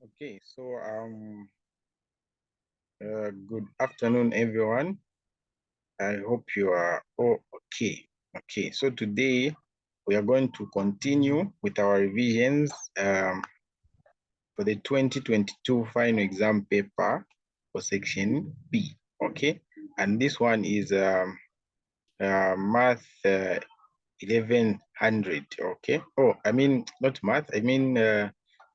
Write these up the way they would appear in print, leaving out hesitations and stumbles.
Okay, so good afternoon, everyone. I hope you are all okay. Okay, so today we are going to continue with our revisions for the 2022 final exam paper for section B. Okay, and this one is math 1100. Okay, oh, I mean not math. I mean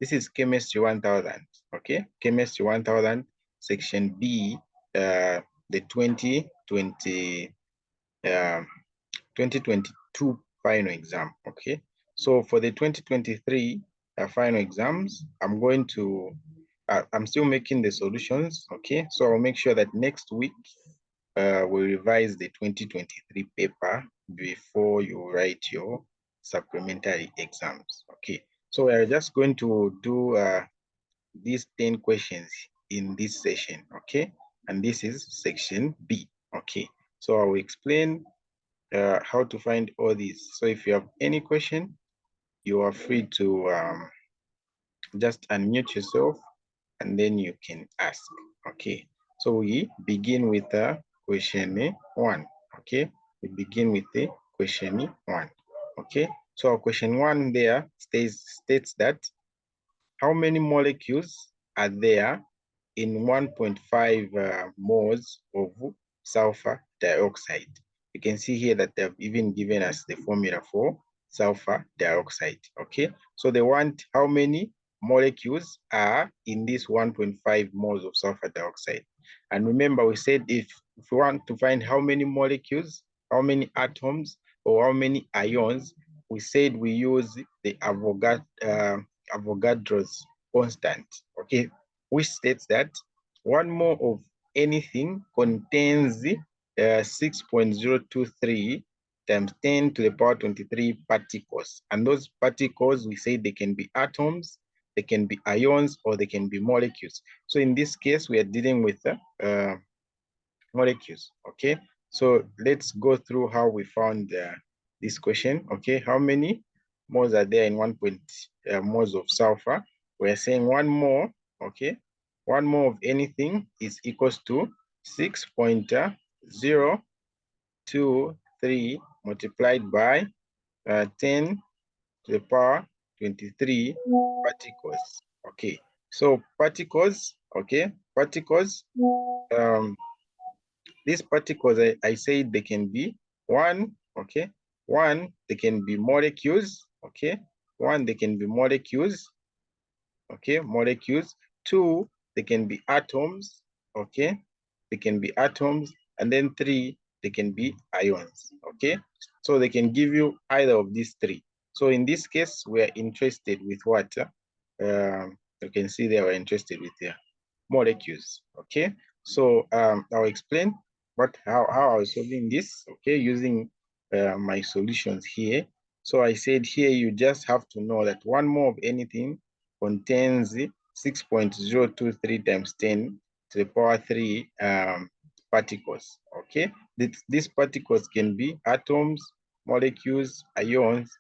this is chemistry 1000. Okay, chemistry 1000 section B, the 2022 final exam. Okay, so for the 2023 final exams, I'm still making the solutions. Okay, so I'll make sure that next week we'll revise the 2023 paper before you write your supplementary exams. Okay, so we're just going to do these 10 questions in this session. Okay, and this is section B. Okay, so I will explain how to find all these. So if you have any question, you are free to just unmute yourself and then you can ask. Okay, so we begin with question 1. Okay, we begin with the question 1. Okay, so our question 1 there states that how many molecules are there in 1.5 moles of sulfur dioxide? You can see here that they've even given us the formula for sulfur dioxide. Okay, so they want how many molecules are in this 1.5 moles of sulfur dioxide. And remember, we said if we want to find how many molecules, how many atoms, or how many ions, we said we use the Avogadro's constant, okay, which states that 1 mole of anything contains 6.023 times 10 to the power 23 particles. And those particles, we say they can be atoms, they can be ions, or they can be molecules. So in this case, we are dealing with molecules, okay? So let's go through how we found this question, okay? How many moles are there in 1 moles of sulfur? We're saying 1 mole, okay? 1 mole of anything is equals to 6.023 multiplied by 10 to the power 23 particles. Okay, so particles, okay, particles, these particles, I say they can be one, okay, one, they can be molecules, okay, one, they can be molecules, okay, molecules. Two, they can be atoms, okay, they can be atoms. And then three, they can be ions, okay. So they can give you either of these three. So in this case, we are interested with what? You can see they are interested with the molecules, okay. So I'll explain how I was solving this, okay, using my solutions here. So I said here, you just have to know that 1 mole of anything contains 6.023 times 10 to the power 3 particles, okay? These particles can be atoms, molecules, ions,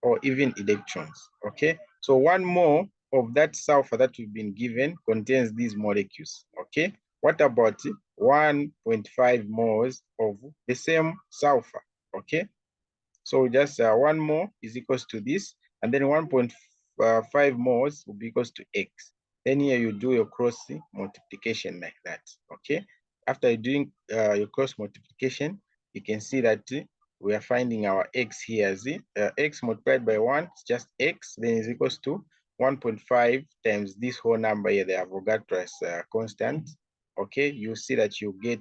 or even electrons, okay? So 1 mole of that sulfur that we've been given contains these molecules, okay? What about 1.5 moles of the same sulfur, okay? So just 1 mole is equals to this, and then 1.5 moles will be equals to X. Then here you do your cross multiplication like that, okay? After doing your cross multiplication, you can see that we are finding our X here as X multiplied by 1 is just X, then is equals to 1.5 times this whole number here, the Avogadro's constant, okay? You see that you get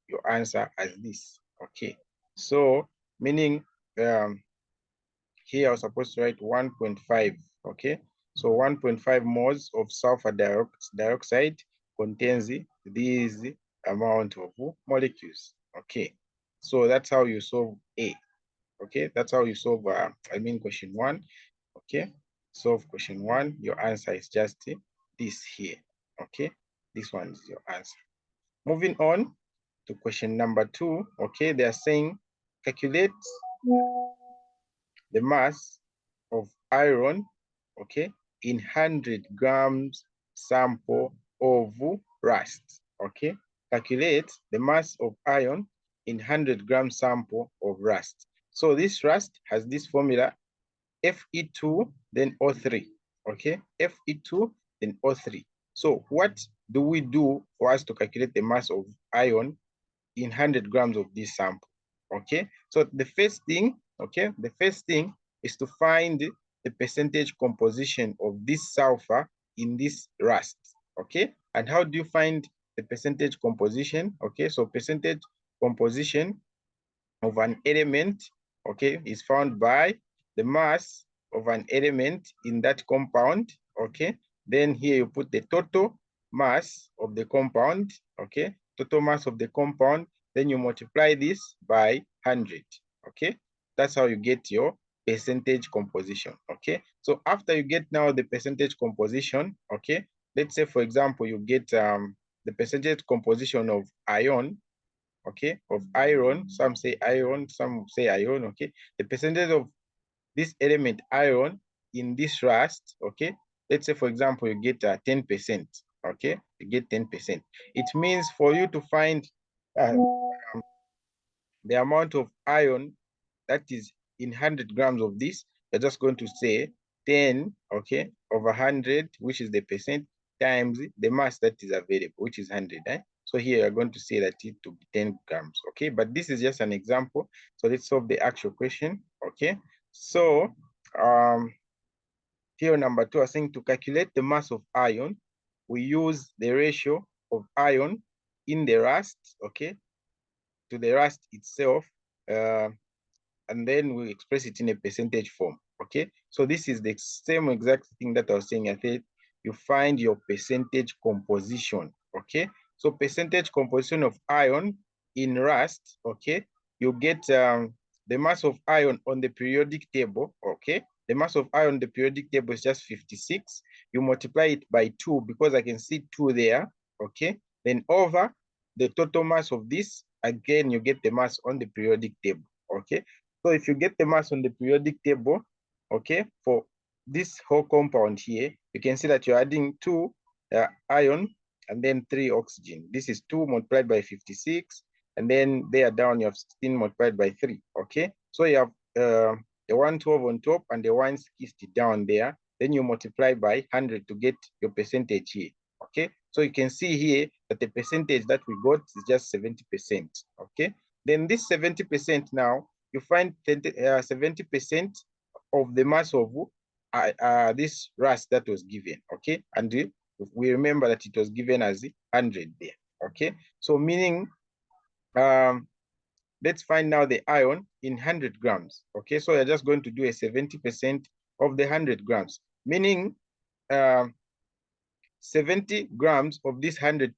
your answer as this, okay? So meaning here I was supposed to write 1.5, okay? So 1.5 moles of sulfur dioxide contains this amount of molecules, okay? So that's how you solve A, okay? That's how you solve, question 1, okay? Solve question 1, your answer is just this here, okay? This one is your answer. Moving on to question number 2, okay? They are saying calculate the mass of iron, okay, in 100 grams sample of rust. Okay, calculate the mass of iron in 100 gram sample of rust. So this rust has this formula, Fe2 then O3. Okay, Fe2 then O3. So what do we do for us to calculate the mass of iron in 100 grams of this sample? Okay, so the first thing, is to find the percentage composition of this sulfur in this rust. Okay, and how do you find the percentage composition? Okay, so percentage composition of an element, okay, is found by the mass of an element in that compound. Okay, then here you put the total mass of the compound. Okay, total mass of the compound, then you multiply this by 100. Okay, that's how you get your percentage composition. Okay, so after you get now the percentage composition, okay, let's say for example you get the percentage composition of iron, okay, of iron. Some say iron, some say iron. Okay, the percentage of this element iron in this rust, okay, let's say for example you get 10%. Okay, you get 10%. It means for you to find the amount of iron that is in 100 grams of this, you're just going to say 10, okay, over 100, which is the percent, times the mass that is available, which is 100. So here you're going to say that it to be 10 grams. Okay, but this is just an example. So let's solve the actual question. Okay, so here number 2, I think to calculate the mass of iron, we use the ratio of iron in the rust, okay, to the rust itself, and then we express it in a percentage form. Okay, so this is the same exact thing that I was saying. I think you find your percentage composition. Okay, so percentage composition of iron in rust. Okay, you get the mass of iron on the periodic table. Okay, the mass of iron on the periodic table is just 56. You multiply it by 2 because I can see 2 there. Okay, then over the total mass of this, again you get the mass on the periodic table. Okay, so if you get the mass on the periodic table, okay, for this whole compound here, you can see that you're adding 2 iron and then 3 oxygen. This is 2 multiplied by 56, and then there down you have 16 multiplied by 3. Okay, so you have the 112 on top and the 160 down there. Then you multiply by 100 to get your percentage here. Okay, so you can see here that the percentage that we got is just 70%. Okay, then this 70% now, you find 70% of the mass of this rust that was given. Okay, and we remember that it was given as 100 there. Okay, so meaning let's find now the iron in 100 grams. Okay, so you're just going to do a 70% of the 100 grams, meaning 70 grams of this 100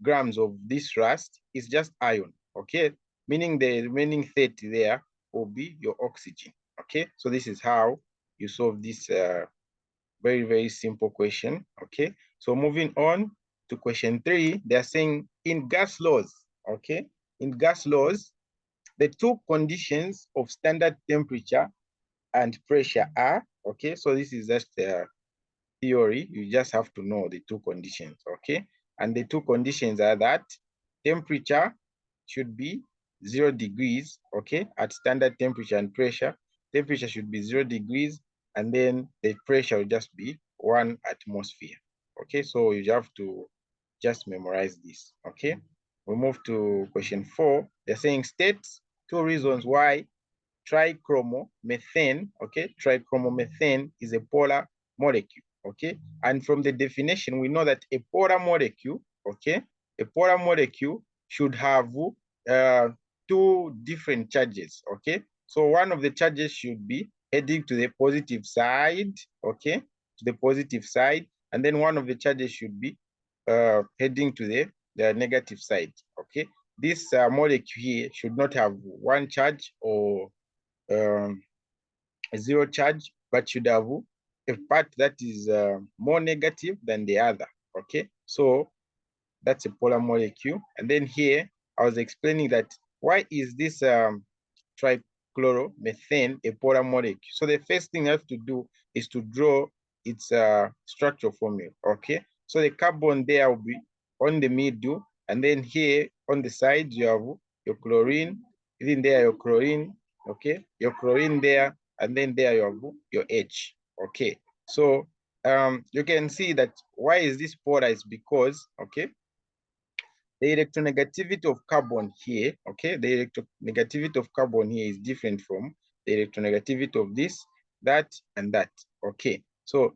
grams of this rust is just iron. Okay, meaning the remaining 30 there will be your oxygen. Okay, so this is how you solve this very, very simple question. Okay, so moving on to question 3, they're saying in gas laws, okay, in gas laws, the 2 conditions of standard temperature and pressure are, okay, so this is just theory, you just have to know the 2 conditions. Okay, and the 2 conditions are that temperature should be 0 degrees, okay, at standard temperature and pressure. Temperature should be 0 degrees, and then the pressure will just be 1 atmosphere. Okay, so you have to just memorize this. Okay, we move to question 4. They're saying state 2 reasons why trichromomethane, okay, trichromomethane is a polar molecule. Okay, and from the definition, we know that a polar molecule, okay, a polar molecule should have 2 different charges. Okay, so one of the charges should be heading to the positive side, okay, to the positive side, and then one of the charges should be heading to the negative side. Okay, this molecule here should not have 1 charge or 0 charge, but should have a part that is more negative than the other. Okay, so that's a polar molecule. And then here I was explaining that why is this trichloromethane a polar molecule. So the first thing I have to do is to draw its structure formula. Okay, So the carbon there will be on the middle, and then here on the side you have your chlorine, even there your chlorine, okay, your chlorine there, and then there you have your H, okay. So you can see that why is this polar is because, okay, the electronegativity of carbon here, okay, the electronegativity of carbon here is different from the electronegativity of this, that, and that, okay. So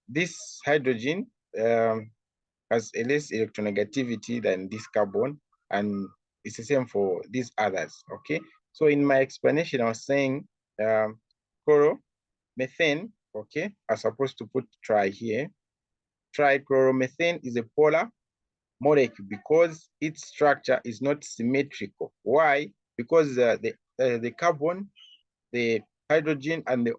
this hydrogen has a less electronegativity than this carbon, and it's the same for these others, okay. So in my explanation, I was saying chloromethane, okay, I'm supposed to put tri here. Trichloromethane is a polar molecule because its structure is not symmetrical. Why? Because the carbon, the hydrogen, and the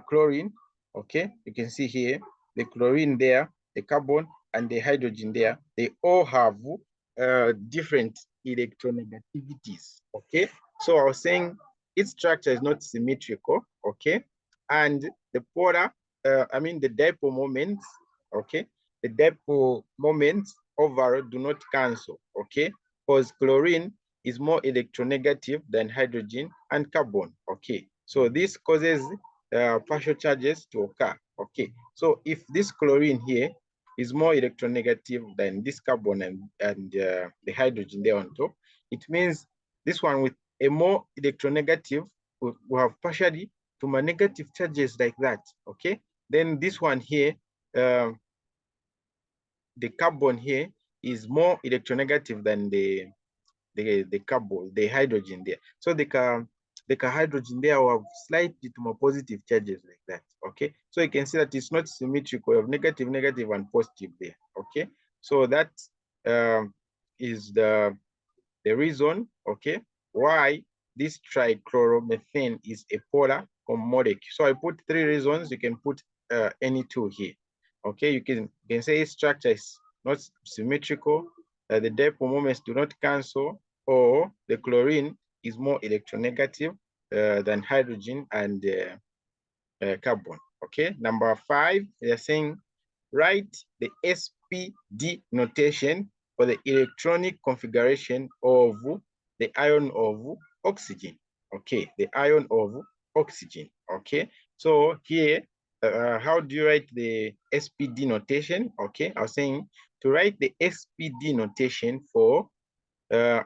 chlorine, okay, you can see here, the chlorine there, the carbon, and the hydrogen there, they all have different electronegativities, okay? So I was saying its structure is not symmetrical, okay? And the polar, the dipole moments, okay? The dipole moments overall do not cancel, okay? Because chlorine is more electronegative than hydrogen and carbon, okay? So this causes partial charges to occur, okay? So if this chlorine here is more electronegative than this carbon and the hydrogen there on top, it means this one with a more electronegative will have partially to my negative charges like that, okay? Then this one here, the carbon here is more electronegative than the carbon, the hydrogen there. So the hydrogen there will have slightly to more positive charges like that, okay? So you can see that it's not symmetrical. You have negative, negative, and positive there, okay? So that is the reason, okay, why this trichloromethane is a polar molecule. So I put 3 reasons. You can put any 2 here, okay? You can say its structure is not symmetrical, the dipole moments do not cancel, or the chlorine is more electronegative than hydrogen and carbon, okay? Number 5, they're saying write the SPD notation for the electronic configuration of the ion of oxygen, okay? The ion of oxygen, okay? So here, how do you write the SPD notation? Okay, I was saying to write the SPD notation for the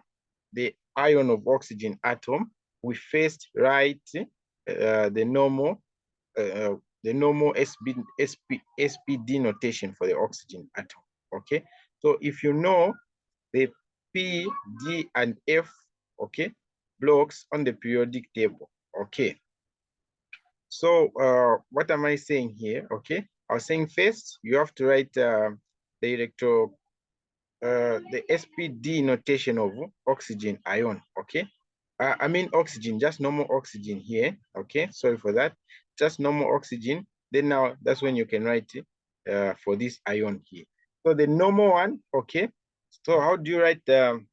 ion of oxygen atom, we first write the normal SPD notation for the oxygen atom, okay? So if you know the P, D, and F, okay, blocks on the periodic table, okay? So what am I saying here, okay? I was saying first, you have to write the SPD notation of oxygen ion, okay? Oxygen, just normal oxygen here, okay? Sorry for that. Just normal oxygen. Then now, that's when you can write it for this ion here. So the normal one, okay? So how do you write the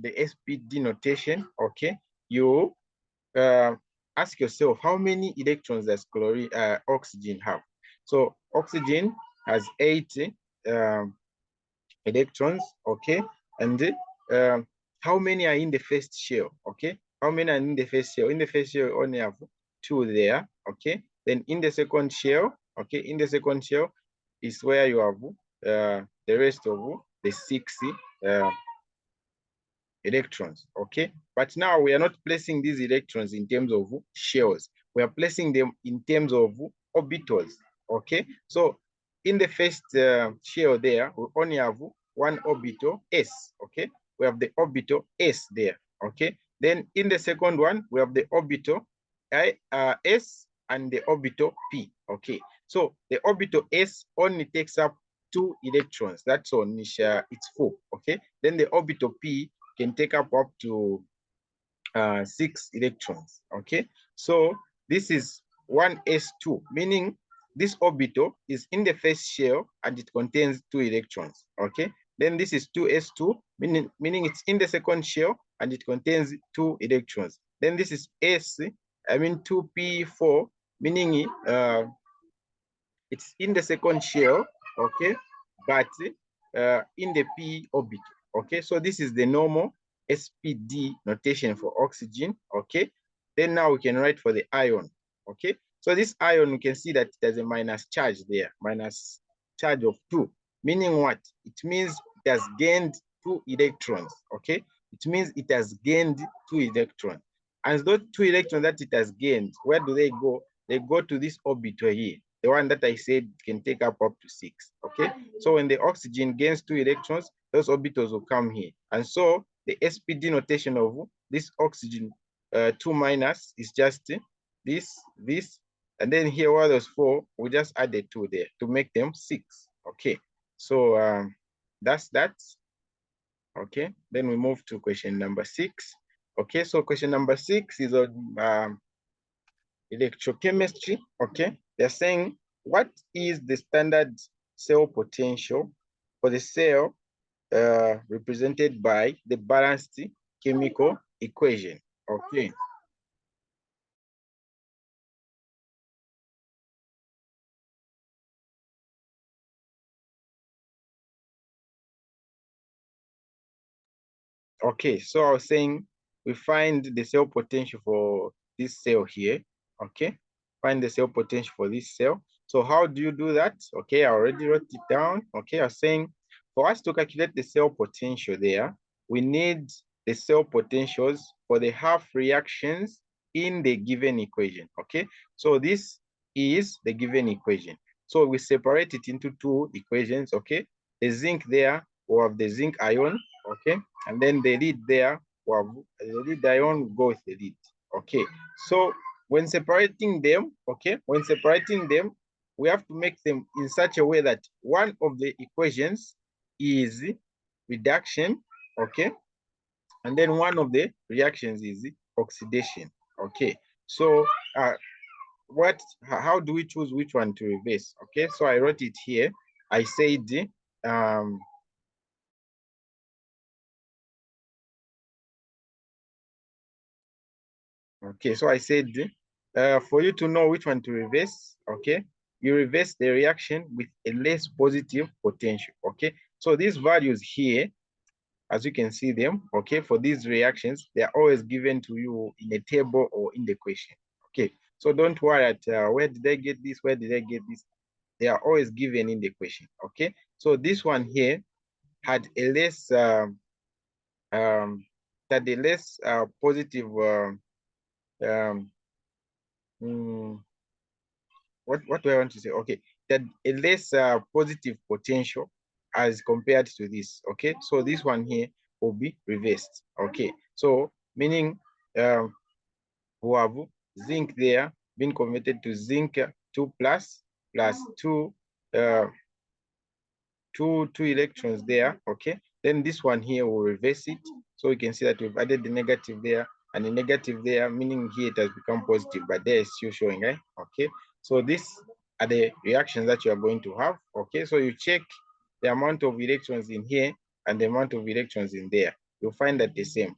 SPD notation, okay? You ask yourself, how many electrons does oxygen have? So oxygen has 8 electrons, okay? And how many are in the first shell, okay? How many are in the first shell? In the first shell, you only have 2 there, okay? Then in the second shell, okay, in the second shell is where you have the rest of the 6 electrons, okay? But now we are not placing these electrons in terms of shells. We are placing them in terms of orbitals, okay? So in the first shell there, we only have 1 orbital S, okay? We have the orbital S there, okay? Then in the second one, we have the orbital S and the orbital P, okay? So the orbital S only takes up 2 electrons. That's on it's 4, okay? Then the orbital P can take up to 6 electrons, okay? So this is 1s2, meaning this orbital is in the first shell and it contains 2 electrons, okay? Then this is 2s2, meaning it's in the second shell and it contains 2 electrons. Then this is 2p4, meaning it's in the second shell, okay? but in the p orbit. Okay, so this is the normal SPD notation for oxygen. Okay, then now we can write for the ion. Okay, so this ion, we can see that it has a minus charge there, minus charge of 2, meaning what? It means it has gained 2 electrons. Okay, it means it has gained 2 electrons. And those 2 electrons that it has gained, where do they go? They go to this orbital here, the one that I said can take up to 6. Okay, so when the oxygen gains 2 electrons, those orbitals will come here. And so the SPD notation of this oxygen 2 minus is just this, and then here where there's 4, we just add the 2 there to make them 6. Okay, so that's that. Okay, then we move to question number 6. Okay, so question number 6 is on electrochemistry. Okay, they're saying, what is the standard cell potential for the cell represented by the balanced chemical equation? Okay. Okay, so I was saying we find the cell potential for this cell here. Okay, find the cell potential for this cell. So how do you do that? Okay, I already wrote it down. Okay, I was saying for us to calculate the cell potential there, we need the cell potentials for the half reactions in the given equation. Okay, so this is the given equation. So we separate it into 2 equations. Okay, the zinc there, we have the zinc ion. Okay, and then the lead there, well, the lead ion will go with the lead. Okay, so when separating them, okay, we have to make them in such a way that one of the equations is reduction. Okay, and then one of the reactions is oxidation. Okay, so how do we choose which one to reverse? Okay, so I wrote it here. I said okay, so I said, for you to know which one to reverse, okay, you reverse the reaction with a less positive potential, okay? So these values here, as you can see them, okay, for these reactions, they are always given to you in a table or in the question, okay? So don't worry at where did I get this, where did I get this? They are always given in the question, okay? So this one here had a less, positive, um, mm, what do I want to say? Okay, that a less positive potential as compared to this. Okay, so this one here will be reversed. Okay, so meaning we have zinc there being converted to zinc 2 plus 2 uh, two electrons there. Okay, then this one here will reverse it, so we can see that we've added the negative there and the negative there, meaning here it has become positive, but there is still showing, right? Okay, so these are the reactions that you are going to have. Okay, so you check the amount of electrons in here and the amount of electrons in there, you'll find that the same.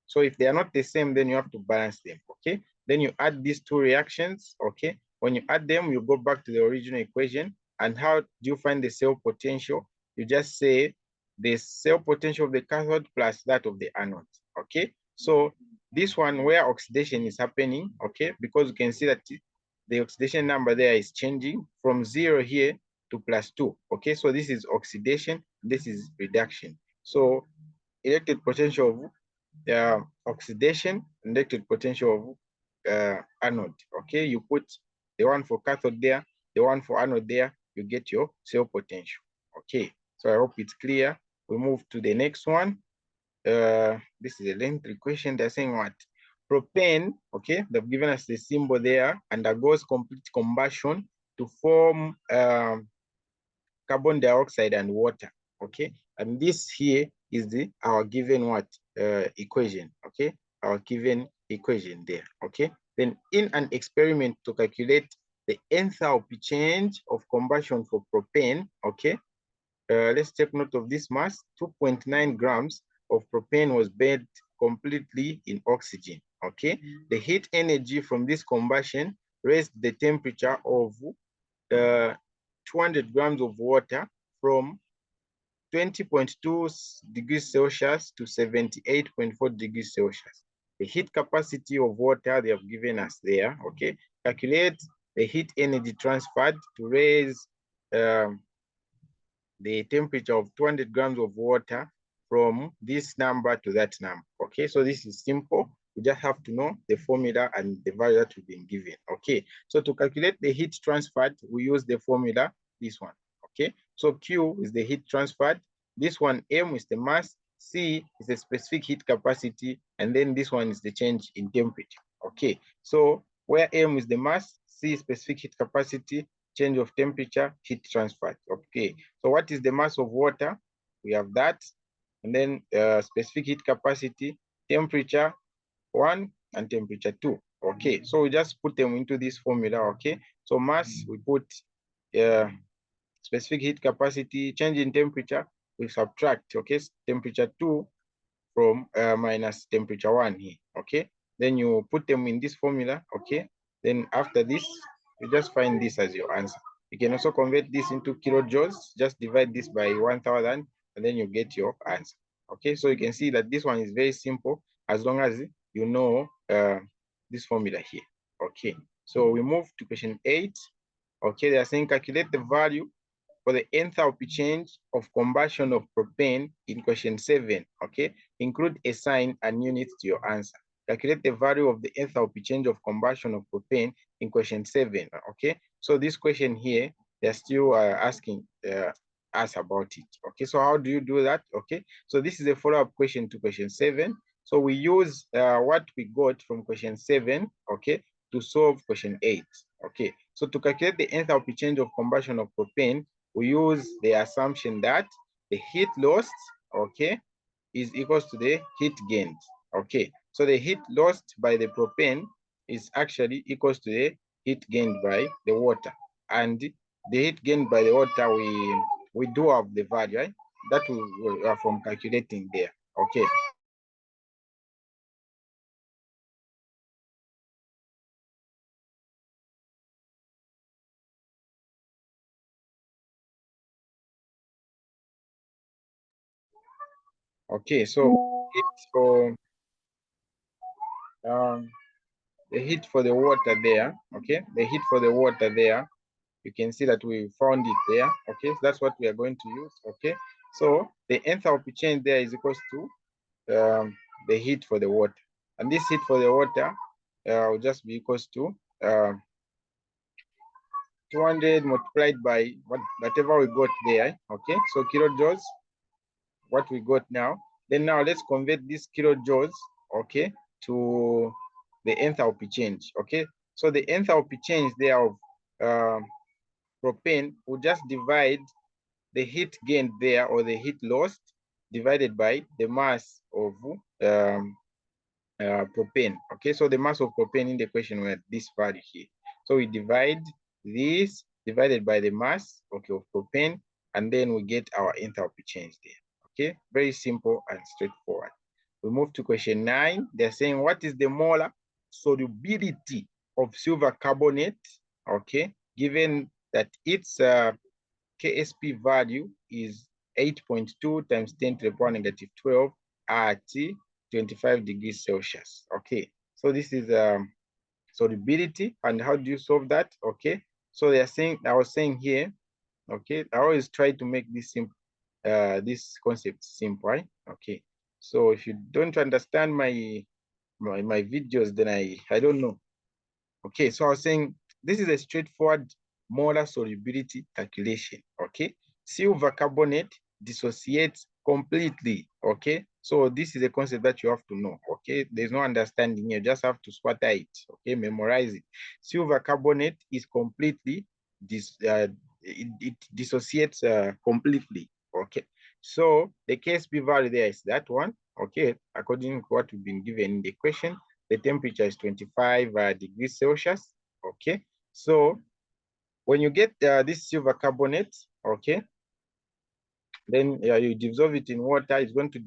So if they are not the same, then you have to balance them. Okay, then you add these 2 reactions. Okay, when you add them, you go back to the original equation. And how do you find the cell potential? You just say the cell potential of the cathode plus that of the anode. Okay, so this one where oxidation is happening, okay, because you can see that the oxidation number there is changing from 0 here to +2. Okay, so this is oxidation, this is reduction. So electric potential of oxidation, electric potential of anode. Okay, you put the one for cathode there, the one for anode there, you get your cell potential. Okay, so I hope it's clear. We move to the next one. This is a lengthy question. They're saying what? Propane, okay, they've given us the symbol there, undergoes complete combustion to form carbon dioxide and water. Okay, and this here is our given what equation. Okay, our given equation there. Okay, then in an experiment to calculate the enthalpy change of combustion for propane. Okay, let's take note of this mass. 2.9 grams of propane was burned completely in oxygen. Okay, the heat energy from this combustion raised the temperature of 200 grams of water from 20.2 degrees Celsius to 78.4 degrees Celsius. The heat capacity of water they have given us there, okay? Calculate the heat energy transferred to raise the temperature of 200 grams of water from this number to that number, okay? So this is simple. We just have to know the formula and the value that we've been given, okay? So to calculate the heat transferred, we use the formula, this one, okay? So Q is the heat transferred. This one, M is the mass, C is the specific heat capacity, and then this one is the change in temperature, okay? So where M is the mass, C is specific heat capacity, change of temperature, heat transferred, okay? So what is the mass of water? We have that, and then specific heat capacity, temperature 1 and temperature 2, okay? So we just put them into this formula, okay? So mass, we put specific heat capacity, change in temperature, we subtract, okay, temperature 2 from minus temperature 1 here, okay? Then you put them in this formula, okay? Then after this, you just find this as your answer. You can also convert this into kilojoules, just divide this by 1000, and then you get your answer, okay? So you can see that this one is very simple as long as you know this formula here, okay? So we move to question 8, okay? They are saying calculate the value for the enthalpy change of combustion of propane in question 7, okay? Include a sign and units to your answer. Calculate the value of the enthalpy change of combustion of propane in question 7, okay? So this question here, they're still asking us about it, okay? So how do you do that, okay? So this is a follow-up question to question 7. So we use what we got from question 7, okay, to solve question 8, okay? So to calculate the enthalpy change of combustion of propane, we use the assumption that the heat lost, okay, is equals to the heat gained, okay? So the heat lost by the propane is actually equals to the heat gained by the water. And the heat gained by the water, we do have the value, right? That we are from calculating there, okay? Okay, so it's for the heat for the water there, okay? The heat for the water there, you can see that we found it there, okay? So that's what we are going to use, okay? So the enthalpy change there is equals to the heat for the water. And this heat for the water will just be equals to 200 multiplied by whatever we got there, okay? So kilojoules, what we got now. Then now let's convert these kilojoules, okay, to the enthalpy change, okay? So the enthalpy change there of propane will just divide the heat gained there, or the heat lost, divided by the mass of propane, okay? So the mass of propane in the question were this value here. So we divide this divided by the mass, okay, of propane, and then we get our enthalpy change there. Okay, very simple and straightforward. We move to question 9. They're saying, what is the molar solubility of silver carbonate, okay, given that its KSP value is 8.2 times 10 to the power negative 12 at 25 degrees Celsius, okay? So this is solubility, and how do you solve that, okay? So they are saying, I was saying here, okay, I always try to make this simple. This concept simple, right? Okay. So if you don't understand my videos, then I don't know. Okay, so I was saying this is a straightforward molar solubility calculation. Okay, silver carbonate dissociates completely. Okay, so this is a concept that you have to know. Okay, there's no understanding here, you just have to swatter it. Okay, memorize it. Silver carbonate is completely it dissociates completely. Okay, so the KSP value there is that one. Okay, according to what we've been given in the question, the temperature is 25 degrees Celsius. Okay, so when you get this silver carbonate, okay, then you dissolve it in water, it's going to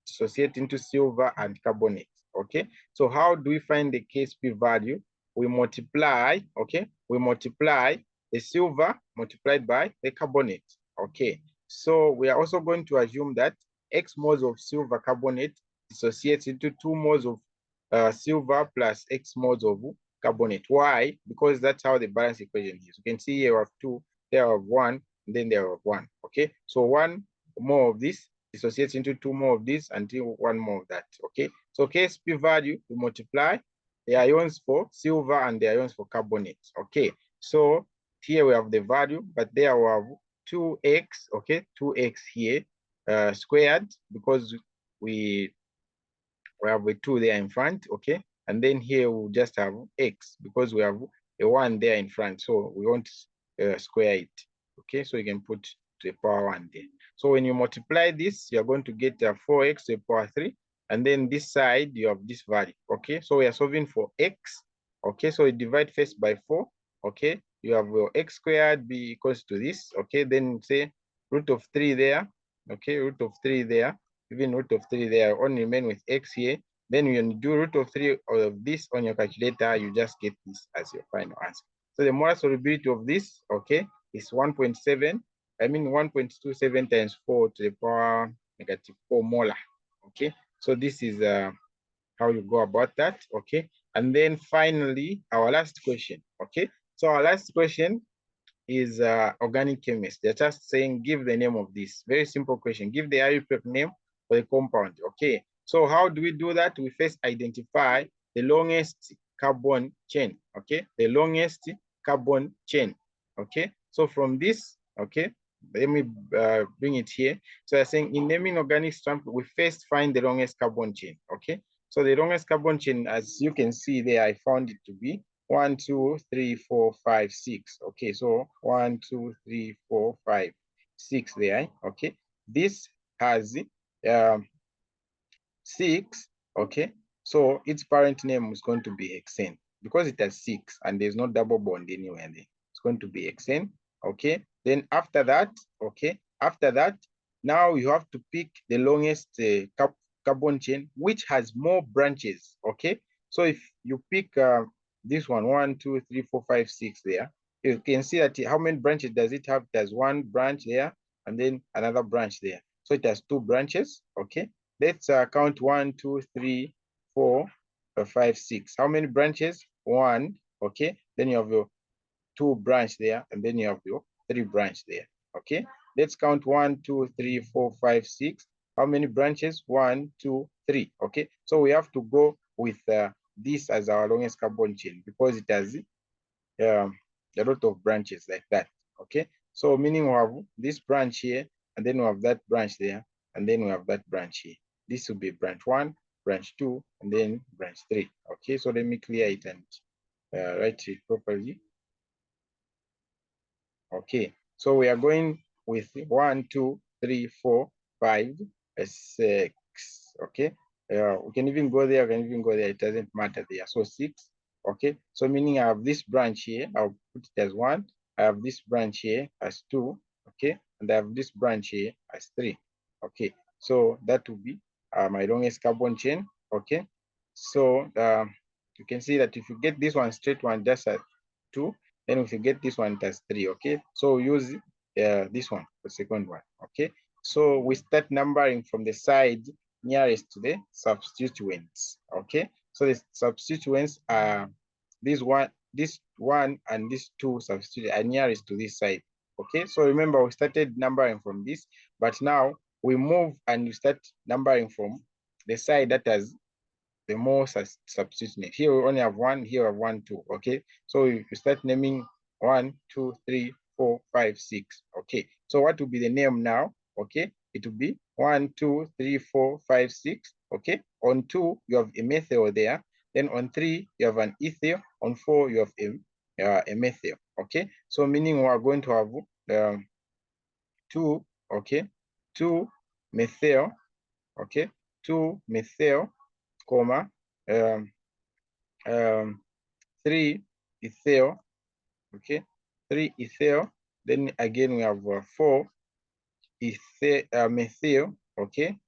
dissociate into silver and carbonate. Okay, so how do we find the KSP value? We multiply, okay, we multiply the silver multiplied by the carbonate. Okay, So we are also going to assume that X moles of silver carbonate dissociates into 2 moles of silver plus X moles of carbonate. Why? Because that's how the balance equation is. You can see here we have 2, there we have 1, and then there we have 1. Okay, so 1 more of this dissociates into 2 more of this until 1 more of that. Okay, so Ksp value, we multiply the ions for silver and the ions for carbonate. Okay, so here we have the value, but there we have 2x, okay, 2x here squared, because we have a 2 there in front, okay, and then here we'll just have x because we have a 1 there in front, so we won't square it. Okay, so you can put to the power 1 there. So when you multiply this, you're going to get 4x to the power 3, and then this side you have this value. Okay, so we are solving for x. Okay, so you divide first by 4. Okay, you have your x squared be equals to this. Okay, then say root of 3 there. Okay, root of 3 there, even root of 3 there, only remain with x here. Then when you do root of 3 of this on your calculator, you just get this as your final answer. So the molar solubility of this, okay, is 1.7. I mean 1.27 times 4 to the power -4 molar. Okay, so this is how you go about that. Okay, and then finally our last question. Okay, so our last question is organic chemist. They're just saying give the name of this. Very simple question. Give the IUPAC name for the compound. Okay, so how do we do that? We first identify the longest carbon chain. Okay, the longest carbon chain. Okay, so from this, okay, let me bring it here. So I'm saying in naming organic sample, we first find the longest carbon chain. Okay, so the longest carbon chain, as you can see there, I found it to be 1, 2, 3, 4, 5, 6. Okay, so 1, 2, 3, 4, 5, 6 there. Okay, this has 6. Okay, so its parent name is going to be hexane because it has 6 and there's no double bond anywhere there. It's going to be hexane. Okay, then after that, okay, after that, now you have to pick the longest carbon chain which has more branches. Okay, so if you pick this one, 1, 2, 3, 4, 5, 6 there, you can see that how many branches does it have? It has 1 branch there and then another branch there. So it has 2 branches. Okay, let's count 1, 2, 3, 4, 5, 6. How many branches? 1. Okay, then you have your 2 branch there, and then you have your 3 branch there. Okay, let's count 1, 2, 3, 4, 5, 6. How many branches? 1, 2, 3. Okay, so we have to go with this as our longest carbon chain because it has a lot of branches like that. Okay, so meaning we have this branch here, and then we have that branch there, and then we have that branch here. This will be branch 1, branch 2, and then branch 3. Okay, so let me clear it and write it properly. Okay, so we are going with 1, 2, 3, 4, 5, 6. Okay, we can even go there, it doesn't matter there. So 6. Okay, so meaning I have this branch here, I'll put it as 1. I have this branch here as 2. Okay, and I have this branch here as 3. Okay, so that will be my longest carbon chain. Okay, so you can see that if you get this one straight one just at 2, then if you get this one, that's 3. Okay, so use this one, the second one. Okay, so we start numbering from the side nearest to the substituents. Okay, so the substituents are this one, and these 2 substituents are nearest to this side. Okay, so remember we started numbering from this, but now we move and we start numbering from the side that has the more substituent. Here we only have 1, here we have 1, 2. Okay, so you start naming 1, 2, 3, 4, 5, 6. Okay, so what will be the name now? Okay, it will be 1, 2, 3, 4, 5, 6. Okay, on 2 you have a methyl there, then on 3 you have an ethyl, on 4 you have a methyl. Okay, so meaning we are going to have 2, okay, 2 methyl, okay, 2 methyl, comma, 3 ethyl, okay, 3 ethyl, then again we have 4 ethyl, methyl, okay,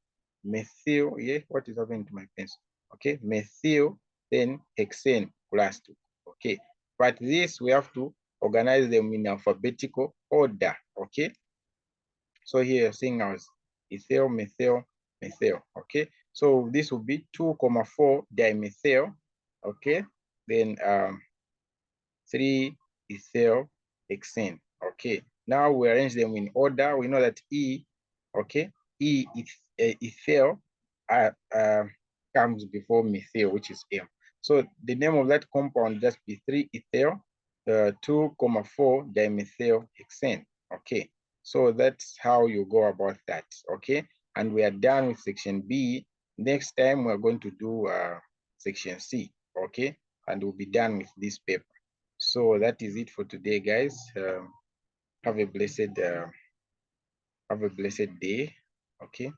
methyl, yeah, what is happening to my pencil? Okay, methyl, then hexane plus 2, okay, but this we have to organize them in alphabetical order. Okay, So here you're seeing as ethyl, methyl, methyl. Okay, so this will be 2,4 dimethyl. Okay, then 3 ethyl hexane. Okay, now we arrange them in order. We know that E, okay, ethyl comes before methyl, which is M. So the name of that compound just be 3 ethyl 2,4 dimethyl hexane. Okay, so that's how you go about that. Okay, and we are done with section B. Next time we're going to do section C. Okay, and we'll be done with this paper. So that is it for today, guys. Have a blessed day. Okay.